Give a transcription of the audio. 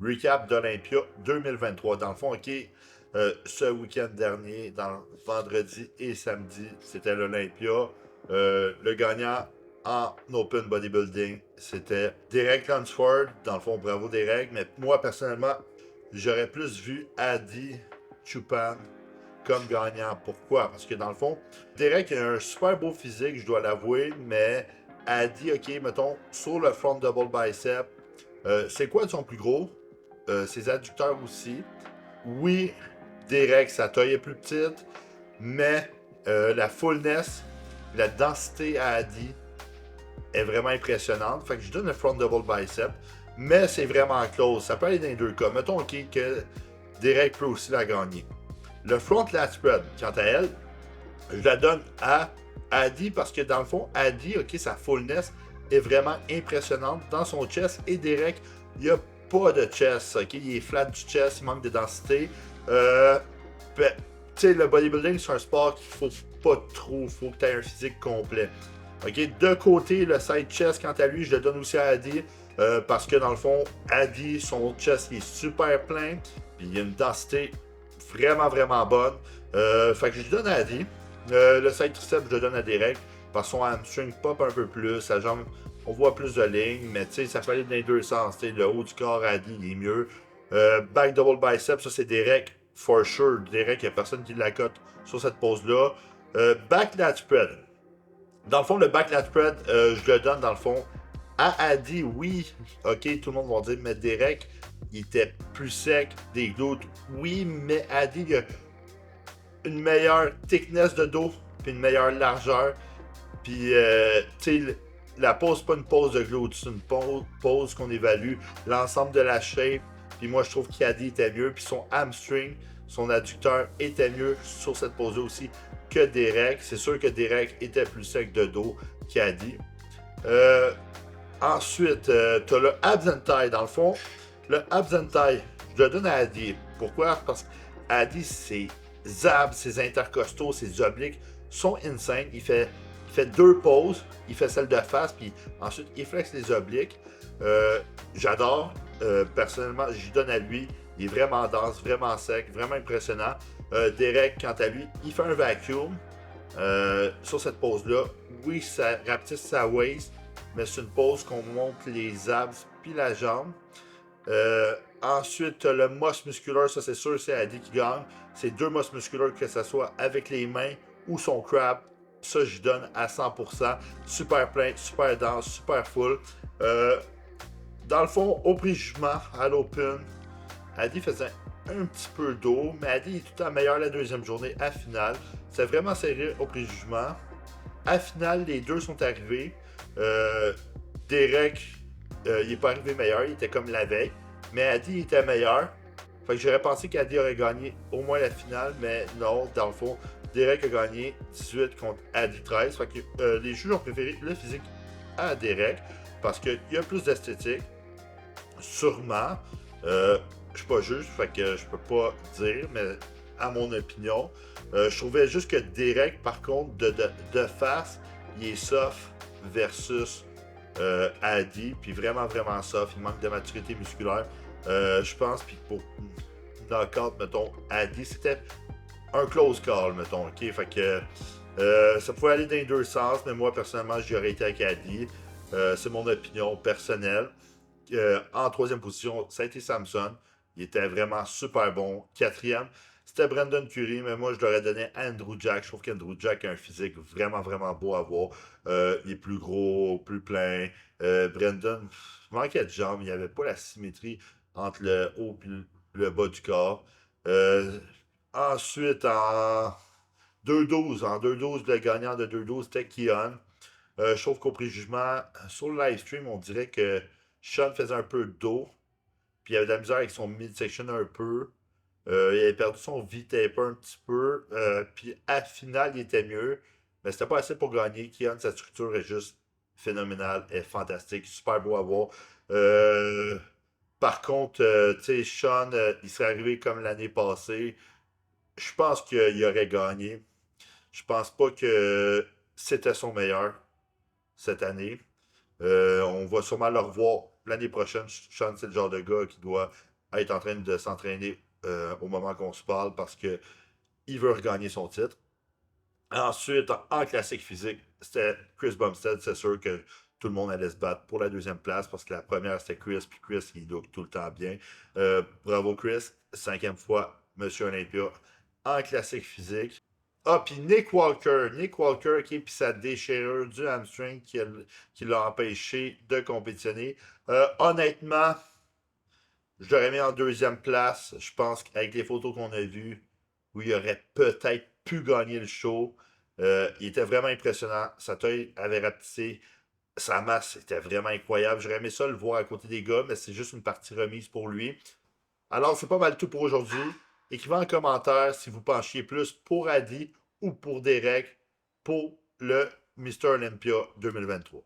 recap d'Olympia 2023. Dans le fond, OK, ce week-end dernier, dans vendredi et samedi, c'était l'Olympia. Le gagnant en Open Bodybuilding, c'était Derek Lunsford. Dans le fond, bravo Derek. Mais moi, personnellement, j'aurais plus vu Adi Chupan comme gagnant. Pourquoi? Parce que dans le fond, Derek a un super beau physique, je dois l'avouer, mais Adi, OK, mettons, sur le front double bicep, c'est quoi son plus gros? Ses adducteurs aussi. Oui, Derek, sa taille est plus petite, mais la fullness, la densité à Adi est vraiment impressionnante. Fait que je donne le front double bicep, mais c'est vraiment close. Ça peut aller dans les deux cas. Mettons OK que Derek peut aussi la gagner. Le front lat spread, quant à elle, je la donne à Adi parce que dans le fond, Adi, OK, sa fullness est vraiment impressionnante dans son chest et Derek, il n'y a pas de chest, OK, il est flat du chest, il manque de densité. Tu sais, le bodybuilding, c'est un sport qu'il faut pas trop, il faut que tu aies un physique complet. OK, de côté, le side chest, quant à lui, je le donne aussi à Adi parce que dans le fond, Adi, son chest il est super plein, puis il y a une densité vraiment, vraiment bonne. Fait que je le donne à Adi. Le side tricep, je le donne à Derek. Parce que son hamstring pop un peu plus. Sa jambe, on voit plus de lignes. Mais tu sais, ça peut aller dans les deux sens. T'sais, le haut du corps, Adi, il est mieux. Back double bicep, ça c'est Derek, for sure. Derek, il n'y a personne qui l'accote sur cette pose-là. Back lat spread. Dans le fond, le back lat spread, je le donne dans le fond à Adi. Oui, ok, tout le monde va dire, mais Derek, il était plus sec des glutes. Oui, mais Adi, il a une meilleure thickness de dos, puis une meilleure largeur. Puis, tu sais, la pose, c'est pas une pose de glute, c'est une pose qu'on évalue l'ensemble de la shape. Puis moi, je trouve qu'Adi était mieux. Puis son hamstring, son adducteur était mieux sur cette pose-là aussi que Derek. C'est sûr que Derek était plus sec de dos qu'Adi. Euh, Ensuite, tu as le abs and thigh. Dans le fond, le abs and thigh, je le donne à Adi. Pourquoi? Parce qu'Adi, ses abs, ses intercostaux, ses obliques sont insane. Il fait deux poses. Il fait celle de face, puis ensuite, il flexe les obliques. J'adore. Personnellement, j'y donne à lui. Il est vraiment dense, vraiment sec, vraiment impressionnant. Derek, quant à lui, il fait un vacuum sur cette pose-là. Oui, ça rapetisse sa waist, mais c'est une pose qu'on monte les abs puis la jambe. Ensuite, le muscle musculaire, ça c'est sûr, c'est Adi qui gagne. C'est deux muscles musculaires, que ce soit avec les mains ou son crab. Ça, je donne à 100%. Super plein, super dense, super full. Euh, Dans le fond, au pré-jugement, à l'Open, Adi faisait un petit peu d'eau, mais Adi est tout le temps meilleur la deuxième journée à finale. C'est vraiment serré au pré-jugement. À finale, les deux sont arrivés. Euh, Derek, il n'est pas arrivé meilleur, il était comme la veille. Mais Adi était meilleur. Fait que j'aurais pensé qu'Adi aurait gagné au moins la finale, mais non, dans le fond, Derek a gagné 18 contre Adi 13. Fait que les juges ont préféré le physique à Derek parce qu'il y a plus d'esthétique, sûrement. Je suis pas juge, fait que je peux pas dire, mais à mon opinion, je trouvais juste que Derek, par contre, de face, il est soft versus Adi, puis vraiment, vraiment soft. Il manque de maturité musculaire. Je pense, puis pour knockout, mettons, Adi, c'était un close call, mettons, ok? Fait que ça pouvait aller dans les deux sens, mais moi, personnellement, j'aurais été avec Adi. C'est mon opinion personnelle. En troisième position, ça a été Samson. Il était vraiment super bon. Quatrième, c'était Brandon Curry, mais moi je l'aurais donné à Andrew Jack. Je trouve qu'Andrew Jack a un physique vraiment, vraiment beau à voir. Il est plus gros, plus plein. Brandon, il manquait de jambes. Il n'y avait pas la symétrie entre le haut et le bas du corps. Euh, Ensuite, en 2-12, le gagnant de 2-12, c'était Keon. Je trouve qu'au préjugement, sur le live stream, on dirait que Sean faisait un peu d'eau, puis il avait de la misère avec son midsection un peu. Il avait perdu son V-taper un petit peu, puis à la finale, il était mieux, mais c'était pas assez pour gagner. Kian, sa structure est juste phénoménale, est fantastique, super beau à voir. Euh, Par contre, tu sais, Sean, il serait arrivé comme l'année passée. Je pense qu'il aurait gagné. Je pense pas que c'était son meilleur cette année. On va sûrement le revoir l'année prochaine. Sean, c'est le genre de gars qui doit est en train de s'entraîner au moment qu'on se parle parce que il veut regagner son titre. Ensuite, en classique physique, c'était Chris Bumstead. C'est sûr que tout le monde allait se battre pour la deuxième place parce que la première c'était Chris, puis Chris il look tout le temps bien. Bravo Chris, cinquième fois, Monsieur Olympia en classique physique. Ah, puis Nick Walker. Nick Walker, qui puis sa déchirure du hamstring qui l'a empêché de compétitionner. Honnêtement, je l'aurais mis en deuxième place. Je pense qu'avec les photos qu'on a vues, où il aurait peut-être pu gagner le show, il était vraiment impressionnant. Sa taille avait rapetissé. Sa masse était vraiment incroyable. J'aurais aimé ça le voir à côté des gars, mais c'est juste une partie remise pour lui. Alors, c'est pas mal tout pour aujourd'hui. Écrivez en commentaire si vous penchiez plus pour Adi ou pour Derek pour le Mr. Olympia 2023.